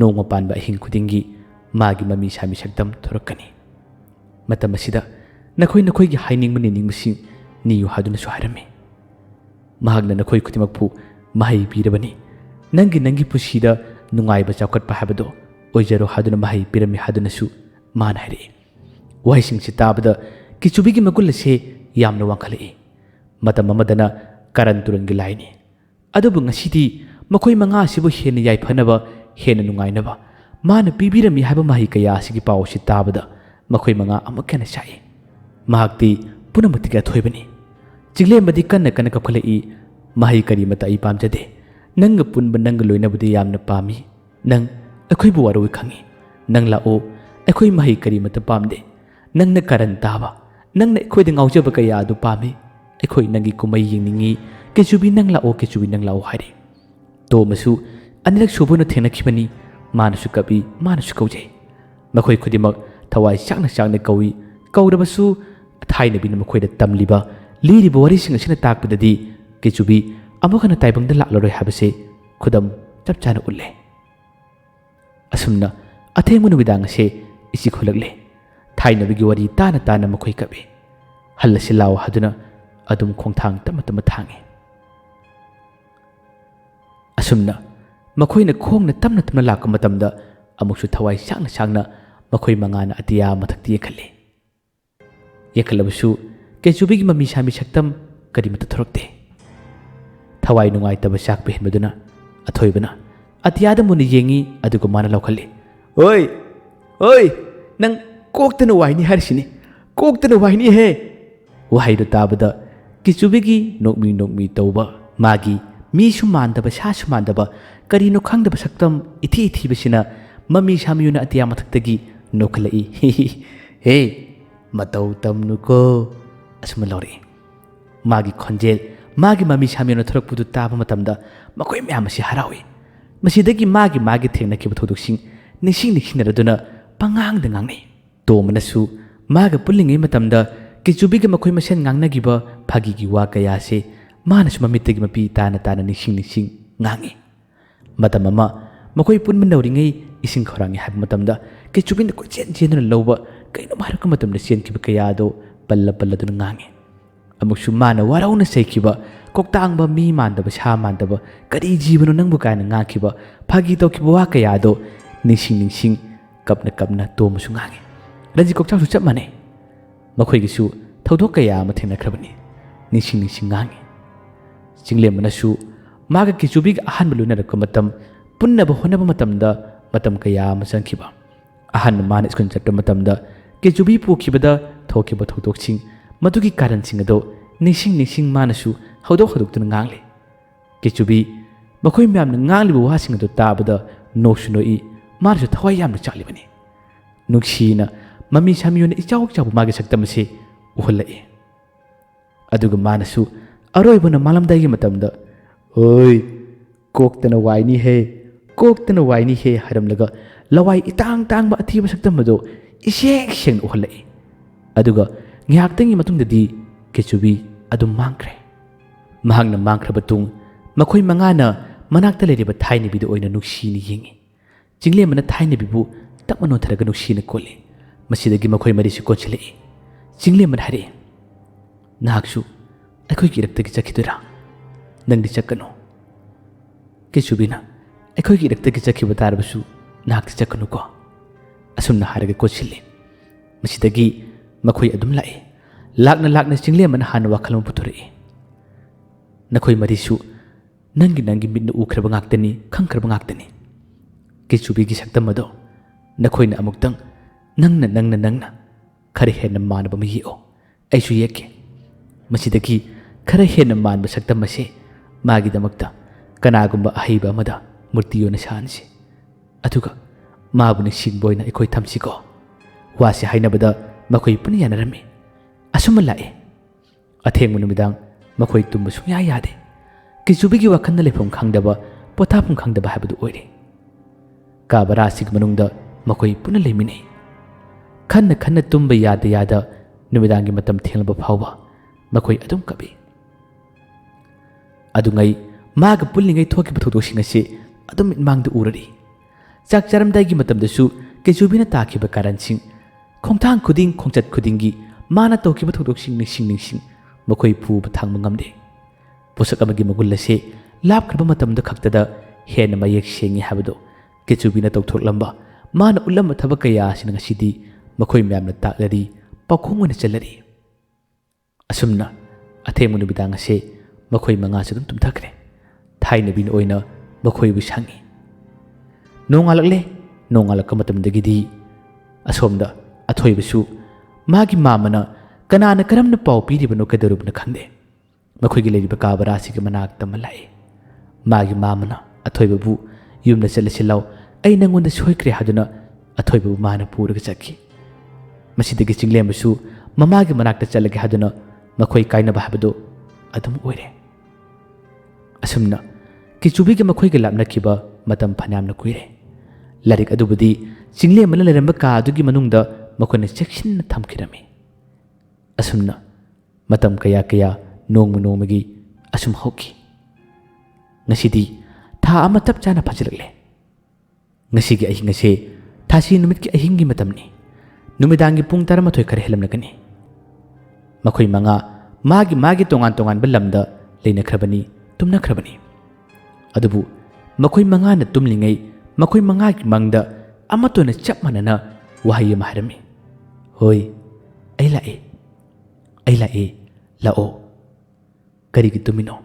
ꯅꯣꯡꯃ ꯄꯥꯟꯕ ꯑꯍꯤꯡ ꯈꯨꯗꯤꯡꯒꯤ ꯃꯥꯒꯤ ꯃꯃꯤ ꯁꯥꯃꯤ ꯁꯛꯇꯝ ꯊꯣꯔꯛꯀꯅꯤ ꯃꯇꯝ ꯑꯁꯤꯗ ꯅꯈꯣꯏꯒꯤ ꯍꯥꯏꯅꯤꯡꯕ ꯅꯤꯡꯕꯁꯤꯡ ꯅꯤꯌꯨ ꯍꯥꯏꯗꯨꯅꯁꯨ ꯍꯥꯏꯔꯝꯃꯤ ꯃꯍꯥꯛꯅ ꯅꯈꯣꯏ ꯈꯨꯗꯤꯡꯃꯛꯄꯨ ꯃꯍꯩ ꯄꯤꯔꯕꯅꯤ ꯅꯪꯒꯤ ꯄꯨꯟꯁꯤꯗ ꯅꯨꯡꯉꯥꯏꯕ ꯆꯥꯎꯈꯠꯄ ꯍꯥꯏꯕꯗꯣ ꯑꯣꯏꯖꯔꯣ ꯍꯥꯏꯗꯨꯅ ꯃꯍꯩ ꯄꯤꯔꯝꯃꯤ ꯍꯥꯏꯗꯨꯅꯁꯨ ꯃꯥꯅ ꯍꯥꯏꯔꯛꯏ ꯋꯥꯍꯩꯁꯤꯡꯁꯤ ꯇꯥꯕꯗ ꯀꯦꯆꯨꯕꯤꯒꯤ ꯃꯒꯨꯟ ꯑꯁꯤ ꯌꯥꯝꯅ ꯋꯥꯡꯈꯠꯂꯛꯏ ꯃꯇꯝ ꯑꯃꯗꯅ ꯀꯔꯟ ꯇꯨꯔꯟꯒꯤ ꯂꯥꯏꯅꯤ ꯑꯗꯨꯕꯨ ꯉꯁꯤꯗꯤ ꯃꯈꯣꯏ ꯃꯉꯥ ꯑꯁꯤꯕꯨ ꯍꯦꯟꯅ ꯌꯥꯏꯐꯅꯕ ꯍꯦꯟꯅ ꯅꯨꯡꯉꯥꯏꯅꯕ ꯃꯥꯅ ꯄꯤꯕꯤꯔꯝꯃꯤ ꯍꯥꯏꯕ ꯃꯍꯩ ꯀꯌꯥ ꯑꯁꯤꯒꯤ ꯄꯥꯎ ꯑꯁꯤ ꯇꯥꯕꯗ ꯃꯈꯣꯏ ꯃꯉꯥ ꯑꯃꯨꯛ ꯍꯦꯟꯅ ꯆꯥꯛꯏ ꯃꯍꯥꯛꯇꯤ ꯄꯨꯝꯅꯃꯛꯇꯒꯤ ꯑꯊꯣꯏꯕꯅꯤ ꯆꯤꯡꯂꯦꯝꯕꯗꯤ ꯀꯟꯅ ꯀꯞꯈꯠꯂꯛꯏ ꯃꯍꯩ ꯀꯔꯤꯃꯠꯇ ꯑꯩ ꯄꯥꯝꯖꯗꯦ ꯅꯪꯒ ꯄꯨꯟꯕ ꯅꯪꯒ ꯂꯣꯏꯅꯕꯗꯤ ꯌꯥꯝꯅ ꯄꯥꯝꯃꯤ ꯅꯪ ꯑꯩꯈꯣꯏꯕꯨ ꯋꯥꯔꯣꯏ ꯈꯪꯉꯤ ꯅꯪ ꯂꯥꯛꯑꯣ ꯑꯩꯈꯣꯏ ꯃꯍꯩ ꯀꯔꯤꯃꯠꯇ ꯄꯥꯝꯗꯦ ꯅꯪꯅ ꯀꯔꯟ ꯇꯥꯕ ꯅꯪꯅ ꯑꯩꯈꯣꯏꯗ ꯉꯥꯎꯖꯕ ꯀꯌꯥ ꯑꯗꯨ ꯄꯥꯝꯃꯤ ꯑꯩꯈꯣꯏ ꯅꯪꯒꯤ ꯀꯨꯝꯍꯩ ꯌꯦꯡꯅꯤꯡꯉꯤ ꯀꯦꯆꯨꯕꯤ ꯅꯪ ꯂꯥꯛꯑꯣ ꯍꯥꯏꯔꯤ ꯇꯣꯝꯕꯁꯨ ꯑꯅꯤꯔꯛ ꯁꯨꯕ ꯑꯣꯏꯅ ꯊꯦꯡꯅꯈꯤꯕꯅꯤ ꯃꯥꯅꯁꯨ ꯀꯞꯄꯤ ꯃꯥꯅꯁꯨ ꯀꯧꯖꯩ ꯃꯈꯣꯏ ꯈꯨꯗꯤꯡꯃꯛ ꯊꯋꯥꯏ ꯆꯥꯛꯅ ꯀꯧꯏ ꯀꯧꯔꯕꯁꯨ ꯊꯥꯏꯅꯕꯤꯅ ꯃꯈꯣꯏꯗ ꯇꯝꯂꯤꯕ ꯂꯤꯔꯤꯕ ꯋꯥꯔꯤꯁꯤꯡ ꯑꯁꯤꯅ ꯇꯥꯛꯄꯗꯗꯤ ꯀꯦꯆꯨꯕꯤ ꯑꯃꯨꯛ ꯍꯟꯅ ꯇꯥꯏꯕꯪꯗ ꯂꯥꯛꯂꯔꯣꯏ ꯍꯥꯏꯕꯁꯤ ꯈꯨꯗꯝ ꯆꯞ ꯆꯥꯅ ꯎꯠꯂꯦ ꯑꯁꯨꯝꯅ ꯑꯊꯦꯡꯕ ꯅꯨꯃꯤꯗꯥꯡ ꯑꯁꯤ ꯏꯆꯤꯛ-ꯈꯣꯜꯂꯛꯂꯦ ꯊꯥꯏꯅꯕꯤꯒꯤ ꯋꯥꯔꯤ ꯇꯥꯅ ꯃꯈꯣꯏ ꯀꯞꯄꯤ ꯍꯜꯂꯁꯤ ꯂꯥꯎ ꯍꯥꯏꯗꯨꯅ ꯑꯗꯨꯝ ꯈꯣꯡꯊꯥꯡ ꯇꯞꯅ ꯊꯥꯡꯉꯤ ꯑꯁꯨꯝꯅ ꯃꯈꯣꯏꯅ ꯈꯣꯡꯅ ꯇꯞꯅ ꯂꯥꯛꯄ ꯃꯇꯝꯗ ꯑꯃꯨꯛꯁꯨ ꯊꯋꯥꯏ ꯆꯥꯛꯅ ꯃꯈꯣꯏ ꯃꯉꯥꯅ ꯑꯇꯤꯌꯥ ꯃꯊꯛꯇ ꯌꯦꯡꯈꯠꯂꯤ ꯌꯦꯡꯈꯠꯂꯕꯁꯨ ꯀꯦꯆꯨꯕꯤꯒꯤ ꯃꯃꯤ ꯁꯥꯃꯤ ꯁꯛꯇꯝ ꯀꯔꯤꯃꯠꯇ ꯊꯣꯔꯛꯇꯦ ꯊꯋꯥꯏ ꯅꯨꯡꯉꯥꯏꯇꯕ ꯆꯥꯛꯄ ꯍꯦꯟꯕꯗꯨꯅ ꯑꯊꯣꯏꯕꯅ ꯑꯇꯤꯌꯥꯗ ꯃꯨꯟꯅ ꯌꯦꯡꯉꯤ ꯑꯗꯨꯒ ꯃꯥꯅ ꯂꯥꯎꯈꯠꯂꯤ ꯑꯣꯏ ꯅꯪ ꯀꯣꯛꯇꯅ ꯋꯥꯏꯅꯤ ꯍꯥꯏꯔꯤꯁꯤꯅꯤ ꯀꯣꯛꯇꯅ ꯋꯥꯏꯅꯤꯍꯦ ꯋꯥꯍꯩꯗꯨ ꯇꯥꯕꯗ ꯀꯦꯆꯨꯕꯤꯒꯤ ꯅꯣꯛꯃꯤ ꯇꯧꯕ ꯃꯥꯒꯤ ꯃꯤꯁꯨ ꯃꯥꯟꯗꯕ ꯁꯥꯁꯨ ꯃꯥꯟꯗꯕ ꯀꯔꯤꯅꯣ ꯈꯪꯗꯕ ꯁꯛꯇꯝ ꯏꯊꯤꯕꯁꯤꯅ ꯃꯃꯤ ꯁꯥꯃꯤꯌꯨꯅ ꯑꯇꯤꯌꯥ ꯃꯊꯛꯇꯒꯤ ꯅꯣꯛꯈꯠꯂꯛꯏ ꯍꯦ matau tamnuko asuma lori magi khonjel magi mami samyona thorok pudu taba matamda makoi myam asi harawi masidagi magi thengna ki buthoduksing nising naraduna pangang de ngangnei to manasu maga pulingai matamda kichubi ge makoi masen ngangna giba phagi gi wa kaya se manasu mamitagi mapi tana nising ngangi matam ama makoi punmin nauringai ising khorangi hab matamda kichubin ko chen loba kaino maraka matamda sen ki kaya do palla dun ngangi amukshu mana warauna seikiba koktangba mi mandaba sha mandaba kari jibano nangbu kaina ngakiba phagi to kiba wa kaya do nising kapna to musu ngangi raji kokchang su chap mane makhoi gi su thodok kaya ma thengna khrabani nising ngangi jingle manasu maga kichubi ga ahan buluna rakam matam punnaba honaba matamda matam kaya ma changkiba ahan man skun chatto matamda kichubi pukibada thokiba thodokching madugi karan singado nising manasu hodok tun ngangle kichubi makhoi myam na ngangle bu wa singado tabada nokshnoi marju thawai yam na chalibani nuksina mami samyona ichawk chabu magi saktamse uhulai aduga manasu aroibuna malamdagi matamda oi koktana waini he haramlaga lawai itang ba athiba saktamado iseng uhulai aduga ngaktangi matungdadi kichubi adum mangkre mahangna mangkhra batung makhoi mangana manakta leriba thaini bidu oina nuksini yengi jingle mana thaini bibu takmano tharaga nuksina kole masidagi makhoi marisi kochile jingle man hare nahaksu akhoi ki raktagi chakhidura nangdi chakano kichubina akhoi ki raktagi chakhiba tarbasu nahakti chakanu ko asumna haraga kochile masidagi makhoi adum lai lakna jingle man han wakhalom puthuri nakhoi marisu nangi mitna ukhraba ngaktani khangkhraba ngaktani kichubi gi saktamado nakhoina amuktang nangna khare henna manaba mi o aisu yeke masidagi khare henna manba saktamase magi damakta kanagumba ahiba amada murtiyona sansi atuga mabuna singboina ikoi thamsiko wasi hainabada makhoi puni yanarami asuma lae athengmu numidang makhoi tumba sunya yade kichubi gi wakhanna lefom khangdaba pothapum khangdaba habadu oire kabara sig manungda makhoi puna lemine khanna tumba yada numidangi matam thelba phawba makhoi adum kabi adungai maga pullingai thoki buthodosing ase adum mangda urari chak charamdai gi matamdasu kichubina takhiba karansing khongthang khuding khongchat khudingi mana tawkiba thodosing nising makhoi puba thangma ngamde posak amagi magul ase lap khraba matamda khaktada hena mayek sengi habado kichubina tawthoklamba mana ulam thaba kaya sinanga sidi makhoi myamna taklari pakhongona chalari asumna athemu nubidang ase makhoi manga sadum tumthakre thaina bin oina makhoi bu sangi nongalak matamdagidi asomda athoibasu magi mamana kanana karamna pau piribano kadarubna khangde makhoi gi leriba kabara sig manak tamalai magi mamana athoibabu yumna chalasilaw ai nangonda soikre haduna athoibabu mana puraga chakki masidagi chinglembasu mamagi manakta chalage haduna makhoi kainaba habado adum oire asumna kichubi gi makhoi gi lapna kiba matam phanamna kuire larik adubudi chinglem la leramba ka adugi manungda makhoi section thamkirami asumna matam kaya nongmagi asum hoki ngasidi tha ama tap chana phajilakle ngasigi ahi ngase thasi numit ki ahingi matamni numidangi pung tarama thoi khare helamna kani makhoi manga magi tongan balamda leina khrabani tumna khrabani adubu makhoi manga na tumlingai makhoi manga ki mangda amatona chap manana wahi ma harami hoi ai lae lao kari gi tumino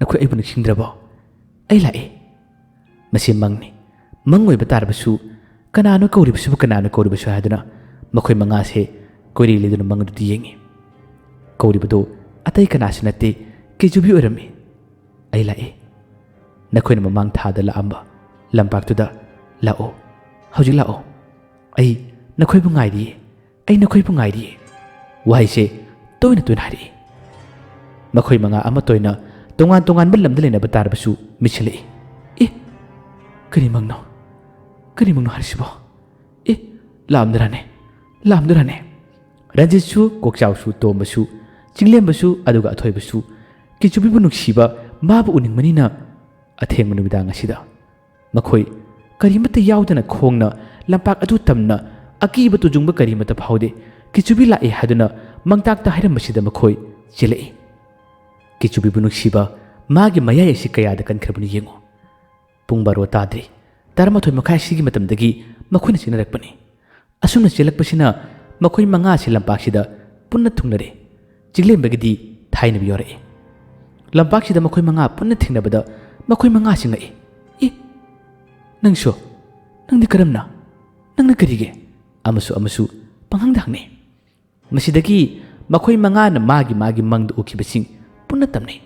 nakhoi ai bun singdraba ai lae masi mangni mangoi batarbasu kanano kauribasu haduna makhoi manga se koiri leduna mangdu yengi kauribado atai kanasu nate kijubi orami ai lae nakhoi mamang thada la amba lampaktuda lao hauji lao ai nakhoi bu ngairi ꯋꯥꯍꯩꯁꯦ ꯇꯣꯏꯅ ꯇꯣꯏꯅ ꯍꯥꯏꯔꯛꯏ꯫ ꯃꯈꯣꯏ ꯃꯉꯥ ꯑꯃ ꯇꯣꯏꯅ ꯇꯣꯉꯥꯟ ꯇꯣꯉꯥꯟꯕ ꯂꯝꯗ ꯂꯩꯅꯕ ꯇꯥꯔꯕꯁꯨ ꯃꯤꯠꯁꯤꯜꯂꯛꯏ꯫ ꯀꯔꯤ ꯃꯪꯅꯣ ꯍꯥꯏꯔꯤꯁꯤꯕꯣ? ꯂꯥꯝꯗꯔꯥꯅꯦ? ꯔꯟꯖꯤꯠꯁꯨ, ꯀꯣꯛꯆꯥꯎꯁꯨ, ꯇꯣꯝꯕꯁꯨ, ꯆꯤꯡꯂꯦꯝꯕꯁꯨ ꯑꯗꯨꯒ ꯑꯊꯣꯏꯕꯁꯨ ꯀꯤꯆꯨꯕꯤꯕꯨ ꯅꯨꯡꯁꯤꯕ, ꯃꯥꯕꯨ ꯎꯅꯤꯡꯕꯅꯤꯅ ꯑꯊꯦꯡꯕ ꯅꯨꯃꯤꯗꯥꯡ ꯑꯁꯤꯗ ꯃꯈꯣꯏ ꯀꯔꯤꯃꯠꯇ ꯌꯥꯎꯗꯅ ꯈꯣꯡꯅ ꯂꯝꯄꯥꯛ ꯑꯗꯨ ꯇꯝꯅ ꯑꯀꯤꯕ ꯇꯨꯖꯨꯡꯕ ꯀꯔꯤꯃꯠꯇ ꯐꯥꯎꯗꯦ ꯀꯤꯆꯨꯕꯤ ꯂꯥꯛꯑꯦ ꯍꯥꯏꯗꯨꯅ ꯃꯪꯇꯥꯛꯇ ꯍꯥꯏꯔꯝꯕꯁꯤꯗ ꯃꯈꯣꯏ ꯆꯦꯜꯂꯛꯏ꯫ ꯀꯤꯆꯨꯕꯤꯕꯨ ꯅꯨꯡꯁꯤꯕ ꯃꯥꯒꯤ ꯃꯌꯥꯏ ꯑꯁꯤ ꯀꯌꯥꯗ ꯀꯟꯈ꯭ꯔꯕꯅꯣ ꯌꯦꯡꯉꯨ꯫ ꯄꯨꯡ 12 ꯇꯥꯗ꯭ꯔꯤ 12 ꯃꯈꯥꯏ ꯁꯤꯒꯤ ꯃꯇꯝꯗꯒꯤ ꯃꯈꯣꯏꯅ ꯆꯦꯟꯅꯔꯛꯄꯅꯤ꯫ ꯑꯁꯨꯝꯅ ꯆꯦꯜꯂꯛꯄꯁꯤꯅ ꯃꯈꯣꯏ ꯃꯉꯥꯁꯤ ꯂꯝꯄꯥꯛꯁꯤꯗ ꯄꯨꯟꯅ ꯊꯨꯡꯂꯔꯦ꯫ ꯆꯤꯡꯂꯦꯝꯕꯒꯤꯗꯤ ꯊꯥꯏꯅꯕ ꯌꯥꯎꯔꯛꯏ꯫ ꯂꯝꯄꯥꯛꯁꯤꯗ ꯃꯈꯣꯏ ꯃꯉꯥ ꯄꯨꯟꯅ ꯊꯦꯡꯅꯕꯗ ꯃꯈꯣꯏ ꯃꯉꯥꯁꯤ ꯉꯛꯏ꯫ ꯅꯪꯗꯤ ꯀꯔꯝꯅ? ꯅꯪꯅ ꯀꯔꯤꯒꯦ? ꯑꯃꯁꯨ ꯄꯪꯍꯪꯗ ꯍꯪꯅꯩ꯫ ꯃꯁꯤꯗꯒꯤ ꯃꯈꯣꯏ ꯃꯉꯥꯅ ꯃꯥꯒꯤ ꯃꯪꯗ ꯎꯈꯤꯕꯁꯤꯡ ꯄꯨꯟꯅ ꯇꯝꯅꯩ꯫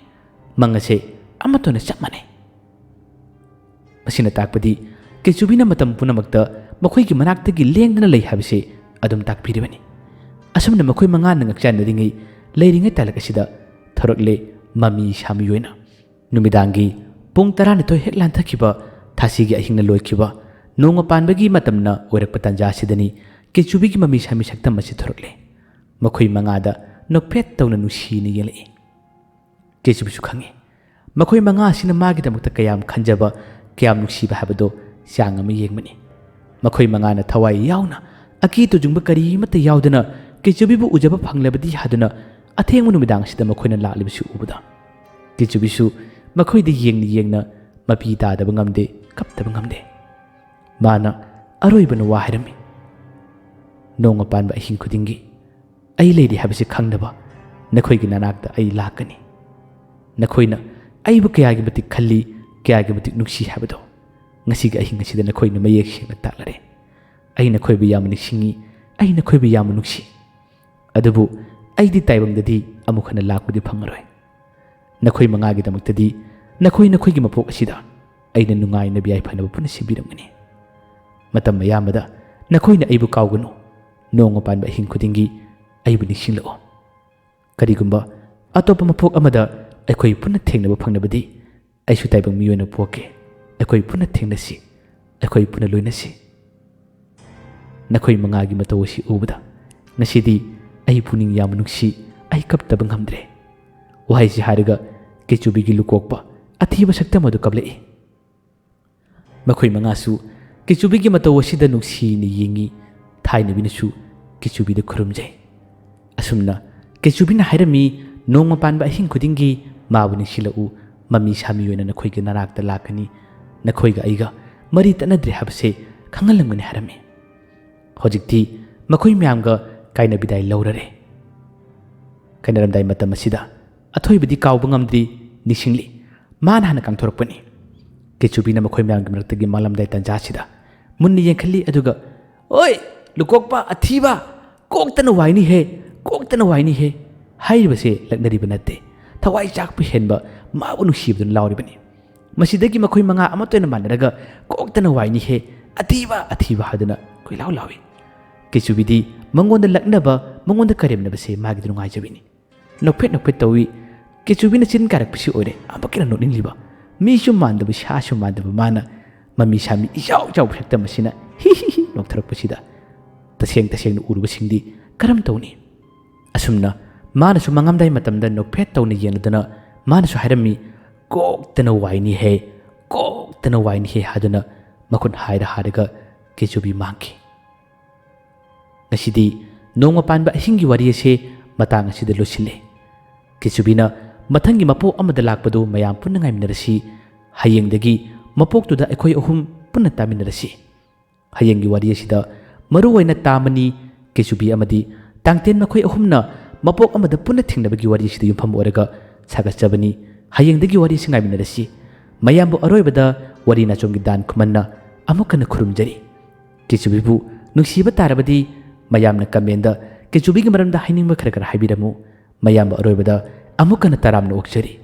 ꯃꯪ ꯑꯁꯦ ꯑꯃꯠꯇ ꯆꯞ ꯃꯥꯟꯅꯩ꯫ ꯃꯁꯤꯅ ꯇꯥꯛꯄꯗꯤ ꯀꯤꯆꯨꯕꯤꯅ ꯃꯇꯝ ꯄꯨꯝꯅꯃꯛꯇ ꯃꯈꯣꯏꯒꯤ ꯃꯅꯥꯛꯇꯒꯤ ꯂꯦꯡꯗꯅ ꯂꯩ ꯍꯥꯏꯕꯁꯦ ꯑꯗꯨꯝ ꯇꯥꯛꯄꯤꯔꯤꯕꯅꯤ꯫ ꯑꯁꯨꯝꯅ ꯃꯈꯣꯏ ꯃꯉꯥꯅ ꯉꯛꯆꯥꯟꯅꯔꯤꯉꯩ ꯂꯩꯔꯤꯉꯩ ꯇꯥꯂꯛ ꯑꯁꯤꯗ ꯊꯣꯔꯛꯂꯦ ꯃꯃꯤ ꯁꯥꯃꯤ ꯑꯣꯏꯅ꯫ ꯅꯨꯃꯤꯗꯥꯡꯒꯤ ꯄꯨꯡ 12 ꯍꯦꯛ ꯂꯥꯟꯊꯈꯤꯕ, ꯊꯥꯁꯤꯒꯤ ꯑꯍꯤꯡꯅ ꯂꯣꯏꯈꯤꯕ, ꯅꯣꯡꯃ ꯄꯥꯟꯕꯒꯤ ꯃꯇꯝꯅ ꯑꯣꯏꯔꯛꯄ ꯇꯥꯟꯖꯥ ꯑꯁꯤꯗꯅꯤ ꯀꯤꯆꯨꯕꯤꯒꯤ ꯃꯃꯤ ꯁꯥꯃꯤ ꯁꯛꯇꯝ ꯑꯁꯤ ꯊꯣꯔꯛꯂꯦ꯫ ꯃꯈꯣꯏ ꯃꯉꯥꯗ ꯅꯣꯛꯐꯦꯠ ꯇꯧꯅ ꯅꯨꯡꯁꯤꯅ ꯌꯦꯡꯂꯛꯏ꯫ ꯀꯤꯆꯨꯕꯤꯁꯨ ꯈꯪꯏ ꯃꯈꯣꯏ ꯃꯉꯥ ꯑꯁꯤꯅ ꯃꯥꯒꯤꯗꯃꯛꯇ ꯀꯌꯥꯝ ꯈꯟꯖꯕ, ꯀꯌꯥꯝ ꯅꯨꯡꯁꯤꯕ ꯍꯥꯏꯕꯗꯣ ꯆꯥꯡ ꯑꯃ ꯌꯦꯡꯕꯅꯤ꯫ ꯃꯈꯣꯏ ꯃꯉꯥꯅ ꯊꯋꯥꯏ ꯌꯥꯎꯅ ꯑꯀꯤ ꯇꯨꯖꯨꯡꯕ ꯀꯔꯤꯃꯠꯇ ꯌꯥꯎꯗꯅ ꯀꯤꯆꯨꯕꯤꯕꯨ ꯎꯖꯕ ꯐꯪꯂꯕꯗꯤ ꯍꯥꯏꯗꯨꯅ ꯑꯊꯦꯡꯕ ꯅꯨꯃꯤꯗꯥꯡ ꯑꯁꯤꯗ ꯃꯈꯣꯏꯅ ꯂꯥꯛꯂꯤꯕꯁꯤ ꯎꯕꯗ ꯀꯤꯆꯨꯕꯤꯁꯨ ꯃꯈꯣꯏꯗ ꯌꯦꯡꯅ ꯃꯄꯤ ꯇꯥꯗꯕ ꯉꯝꯗꯦ, ꯀꯞꯇꯕ ꯉꯝꯗꯦ꯫ ꯃꯥꯅ ꯑꯔꯣꯏꯕꯅ ꯋꯥ ꯍꯥꯏꯔꯝꯃꯤ꯫ ꯅꯣꯡꯃ ꯄꯥꯟꯕ ꯑꯍꯤꯡ ꯈꯨꯗꯤꯡꯒꯤ ꯑꯩ ꯂꯩꯔꯤ ꯍꯥꯏꯕꯁꯤ ꯈꯪꯅꯕ ꯅꯈꯣꯏꯒꯤ ꯅꯅꯥꯛꯇ ꯑꯩ ꯂꯥꯛꯀꯅꯤ꯫ ꯅꯈꯣꯏꯅ ꯑꯩꯕꯨ ꯀꯌꯥꯒꯤ ꯃꯇꯤꯛ ꯈꯜꯂꯤ, ꯀꯌꯥꯒꯤ ꯃꯇꯤꯛ ꯅꯨꯡꯁꯤ ꯍꯥꯏꯕꯗꯣ ꯉꯁꯤꯒꯤ ꯑꯍꯤꯡ ꯑꯁꯤꯗ ꯅꯈꯣꯏꯅ ꯃꯌꯦꯛ ꯁꯦꯡꯅ ꯇꯥꯛꯂꯔꯦ꯫ ꯑꯩ ꯅꯈꯣꯏꯕꯨ ꯌꯥꯝꯅ ꯅꯤꯡꯁꯤꯡꯉꯤ, ꯑꯩ ꯅꯈꯣꯏꯕꯨ ꯌꯥꯝꯅ ꯅꯨꯡꯁꯤ꯫ ꯑꯗꯨꯕꯨ ꯑꯩꯗꯤ ꯇꯥꯏꯕꯪꯗꯗꯤ ꯑꯃꯨꯛ ꯍꯟꯅ ꯂꯥꯛꯄꯗꯤ ꯐꯪꯉꯔꯣꯏ꯫ ꯅꯈꯣꯏ ꯃꯉꯥꯒꯤꯗꯃꯛꯇꯗꯤ ꯅꯈꯣꯏꯒꯤ ꯃꯄꯣꯛ ꯑꯁꯤꯗ ꯑꯩꯅ ꯅꯨꯡꯉꯥꯏꯅ ꯌꯥꯏꯐꯅꯕ ꯄꯨꯟꯅ ꯁꯤꯟꯕꯤꯔꯝꯒꯅꯤ꯫ ꯃꯇꯝ ꯑꯌꯥꯝꯕꯗ ꯅꯈꯣꯏꯅ ꯑꯩꯕꯨ ꯀꯥꯎꯒꯅꯨ꯫ ꯅꯣꯡꯃ ꯄꯥꯟꯕ ꯑꯍꯤꯡ ꯈꯨꯗꯤꯡꯒꯤ ꯑꯩꯕꯨ ꯅꯤꯡꯁꯤꯡꯂꯛꯑꯣ꯫ ꯀꯔꯤꯒꯨꯝꯕ ꯑꯇꯣꯞꯄ ꯃꯄꯣꯛ ꯑꯃꯗ ꯑꯩꯈꯣꯏ ꯄꯨꯟꯅ ꯊꯦꯡꯅꯕ ꯐꯪꯂꯕꯗꯤ ꯑꯩꯁꯨ ꯇꯥꯏꯕꯪ ꯃꯤ ꯑꯣꯏꯅ ꯄꯣꯛꯀꯦ꯫ ꯑꯩꯈꯣꯏ ꯄꯨꯟꯅ ꯊꯦꯡꯅꯁꯤ, ꯑꯩꯈꯣꯏ ꯄꯨꯟꯅ ꯂꯣꯏꯅꯁꯤ꯫ ꯅꯈꯣꯏ ꯃꯉꯥꯒꯤ ꯃꯇꯧ ꯑꯁꯤ ꯎꯕꯗ ꯉꯁꯤꯗꯤ ꯑꯩ ꯄꯨꯛꯅꯤꯡ ꯌꯥꯝꯅ ꯅꯨꯡꯁꯤ, ꯑꯩ ꯀꯞꯇꯕ ꯉꯝꯗ꯭ꯔꯦ꯫ ꯋꯥꯍꯩꯁꯤ ꯍꯥꯏꯔꯒ ꯀꯤꯆꯨꯕꯤꯒꯤ ꯂꯨꯀꯣꯛꯄ ꯑꯊꯤꯕ ꯁꯛꯇꯝ ꯑꯗꯨ ꯀꯞꯂꯛꯏ꯫ ꯃꯈꯣꯏ ꯃꯉꯥꯁꯨ ꯀꯤꯆꯨꯕꯤꯒꯤ ꯃꯇꯧ ꯑꯁꯤꯗ ꯅꯨꯡꯁꯤꯅ ꯌꯦꯡꯉꯤ꯫ ꯊꯥꯏꯅꯕꯤꯅꯁꯨ ꯀꯤꯆꯨꯕꯤꯗ ꯈꯨꯔꯨꯝꯖꯩ꯫ ꯑꯁꯨꯝꯅ ꯀꯤꯆꯨꯕꯤꯅ ꯍꯥꯏꯔꯝꯃꯤ, ꯅꯣꯡꯃ ꯄꯥꯟꯕ ꯑꯍꯤꯡ ꯈꯨꯗꯤꯡꯒꯤ ꯃꯥꯕꯨ ꯅꯤꯡꯁꯤꯡꯂꯛꯎ, ꯃꯃꯤ ꯁꯥꯃꯤ ꯑꯣꯏꯅ ꯅꯈꯣꯏꯒꯤ ꯅꯅꯥꯛꯇ ꯂꯥꯛꯀꯅꯤ, ꯅꯈꯣꯏꯒ ꯑꯩꯒ ꯃꯔꯤ ꯇꯠꯅꯗ꯭ꯔꯦ ꯍꯥꯏꯕꯁꯦ ꯈꯪꯍꯜꯂꯝꯒꯅꯤ ꯍꯥꯏꯔꯝꯃꯤ꯫ ꯍꯧꯖꯤꯛꯇꯤ ꯃꯈꯣꯏ ꯃꯌꯥꯝꯒ ꯀꯥꯏꯅ ꯕꯤꯗꯥꯏ ꯂꯧꯔꯔꯦ꯫ ꯀꯥꯏꯅꯔꯝꯗꯥꯏ ꯃꯇꯝ ꯑꯁꯤꯗ ꯑꯊꯣꯏꯕꯗꯤ ꯀꯥꯎꯕ ꯉꯝꯗ꯭ꯔꯤ, ꯅꯤꯡꯁꯤꯡꯂꯤ꯫ ꯃꯥꯅ ꯍꯥꯟꯅ ꯀꯥꯡꯊꯣꯔꯛꯄꯅꯤ꯫ ꯀꯤꯆꯨꯕꯤꯅ ꯃꯈꯣꯏ ꯃꯌꯥꯝꯒꯤ ꯃꯔꯛꯇꯒꯤ ꯃꯥꯂꯝꯗꯥꯏ ꯇꯥꯟꯖꯥꯁꯤꯗ ꯃꯨꯟꯅ ꯌꯦꯡꯈꯠꯂꯤ ꯑꯗꯨꯒ "ꯑꯣꯏ ꯂꯨꯀꯣꯛꯄ ꯑꯊꯤꯕ, ꯀꯣꯛꯇꯅ ꯋꯥꯏꯅꯤꯍꯦ, ꯀꯣꯛꯇꯅ ꯋꯥꯏꯅꯤꯍꯦ" ꯍꯥꯏꯔꯤꯕꯁꯦ ꯂꯛꯅꯔꯤꯕ ꯅꯠꯇꯦ, ꯊꯋꯥꯏ ꯆꯥꯛꯄ ꯍꯦꯟꯕ ꯃꯥꯕꯨ ꯅꯨꯡꯁꯤꯕꯗꯨꯅ ꯂꯥꯎꯔꯤꯕꯅꯤ꯫ ꯃꯁꯤꯗꯒꯤ ꯃꯈꯣꯏ ꯃꯉꯥ ꯑꯃꯠꯇ ꯑꯣꯏꯅ ꯃꯥꯟꯅꯔꯒ "ꯀꯣꯛꯇꯅ ꯋꯥꯏꯅꯤꯍꯦ, ꯑꯊꯤꯕ ꯑꯊꯤꯕ" ꯍꯥꯏꯗꯨꯅ ꯀꯣꯏꯂꯥꯎ ꯂꯥꯎꯏ꯫ ꯀꯤꯆꯨꯕꯤꯗꯤ ꯃꯉꯣꯟꯗ ꯂꯛꯅꯕ, ꯃꯉꯣꯟꯗ ꯀꯔꯦꯝꯅꯕꯁꯦ ꯃꯥꯒꯤꯗꯤ ꯅꯨꯡꯉꯥꯏꯖꯕꯤꯅꯤ꯫ ꯅꯣꯛꯐꯦꯠ ꯇꯧꯏ꯫ ꯀꯤꯆꯨꯕꯤꯅ ꯆꯤꯟ ꯀꯥꯔꯛꯄꯁꯤ ꯑꯣꯏꯔꯦ ꯑꯃꯨꯛꯀ ꯅꯣꯛꯅꯤꯡꯂꯤꯕ꯫ ꯃꯤꯁꯨ ꯃꯥꯟꯗꯕ, ꯁꯥꯁꯨ ꯃꯥꯟꯗꯕ ꯃꯥꯅ ꯃꯃꯤ ꯁꯥꯃꯤ ꯏꯆꯥꯎ ꯆꯥꯎꯕ ꯁꯛꯇꯝ ꯑꯁꯤꯅ ꯍꯤ ꯅꯣꯛꯊꯔꯛꯄꯁꯤꯗ ꯇꯁꯦꯡꯅ ꯎꯔꯨꯕꯁꯤꯡꯗꯤ ꯀꯔꯝ ꯇꯧꯅꯤ? ꯑꯁꯨꯝꯅ ꯃꯥꯅꯁꯨ ꯃꯉꯝꯗꯥꯏ ꯃꯇꯝꯗ ꯅꯣꯛꯐꯦꯠ ꯇꯧꯅ ꯌꯦꯡꯂꯗꯨꯅ ꯃꯥꯅꯁꯨ ꯍꯥꯏꯔꯝꯃꯤ, "ꯀꯣꯛꯇꯅ ꯋꯥꯏꯅꯤꯍꯦ, ꯀꯣꯛꯇꯅ ꯋꯥꯏꯅꯤꯍꯦ" ꯍꯥꯏꯗꯨꯅ ꯃꯈꯨꯠ ꯍꯥꯏꯔꯒ ꯀꯤꯆꯨꯕꯤ ꯃꯥꯡꯈꯤ꯫ ꯉꯁꯤꯗꯤ ꯅꯣꯡꯃ ꯄꯥꯟꯕ ꯑꯍꯤꯡꯒꯤ ꯋꯥꯔꯤ ꯑꯁꯤ ꯃꯇꯥꯡ ꯑꯁꯤꯗ ꯂꯣꯏꯁꯤꯜꯂꯦ꯫ ꯀꯤꯆꯨꯕꯤꯅ ꯃꯊꯪꯒꯤ ꯃꯄꯣꯛ ꯑꯃꯗ ꯂꯥꯛꯄꯗꯨ ꯃꯌꯥꯝ ꯄꯨꯟꯅ ꯉꯥꯏꯃꯤꯟꯅꯔꯁꯤ꯫ ꯍꯌꯦꯡꯗꯒꯤ ꯃꯄꯣꯛꯇꯨꯗ ꯑꯩꯈꯣꯏ ꯑꯍꯨꯝ ꯄꯨꯟꯅ ꯇꯥꯃꯤꯟꯅꯔꯁꯤ꯫ ꯍꯌꯦꯡꯒꯤ ꯋꯥꯔꯤ ꯑꯁꯤꯗ ꯃꯔꯨꯑꯣꯏꯅ ꯇꯥꯃꯅꯤ, ꯀꯤꯆꯨꯕꯤ ꯑꯃꯗꯤ ꯇꯥꯡꯇꯦꯟ ꯃꯈꯣꯏ ꯑꯍꯨꯝꯅ ꯃꯄꯣꯛ ꯑꯃꯗ ꯄꯨꯟꯅ ꯊꯦꯡꯅꯕꯒꯤ ꯋꯥꯔꯤ ꯑꯁꯤꯗ ꯌꯨꯝꯐꯝ ꯑꯣꯏꯔꯒ ꯁꯥꯒꯠꯆꯕꯅꯤ꯫ ꯍꯌꯦꯡꯗꯒꯤ ꯋꯥꯔꯤ ꯑꯁꯤ ꯉꯥꯏꯃꯤꯟꯅꯔꯁꯤ꯫ ꯃꯌꯥꯝꯕꯨ ꯑꯔꯣꯏꯕꯗ ꯋꯥꯔꯤ ꯅꯥꯆꯣꯝꯒꯤ ꯗꯥꯟ ꯈꯨꯃꯟꯅ ꯑꯃꯨꯛ ꯍꯟꯅ ꯈꯨꯔꯨꯝꯖꯔꯤ꯫ ꯀꯤꯆꯨꯕꯤꯕꯨ ꯅꯨꯡꯁꯤꯕ ꯇꯥꯔꯕꯗꯤ ꯃꯌꯥꯝꯅ ꯀꯃꯦꯟꯗ ꯀꯤꯆꯨꯕꯤꯒꯤ ꯃꯔꯝꯗ ꯍꯥꯏꯅꯤꯡꯕ ꯈꯔ ꯍꯥꯏꯕꯤꯔꯝꯃꯨ꯫ ꯃꯌꯥꯝꯕ ꯑꯔꯣꯏꯕꯗ ꯑꯃꯨꯛ ꯍꯟꯅ ꯇꯔꯥꯝꯅ ꯑꯣꯛꯆꯔꯤ꯫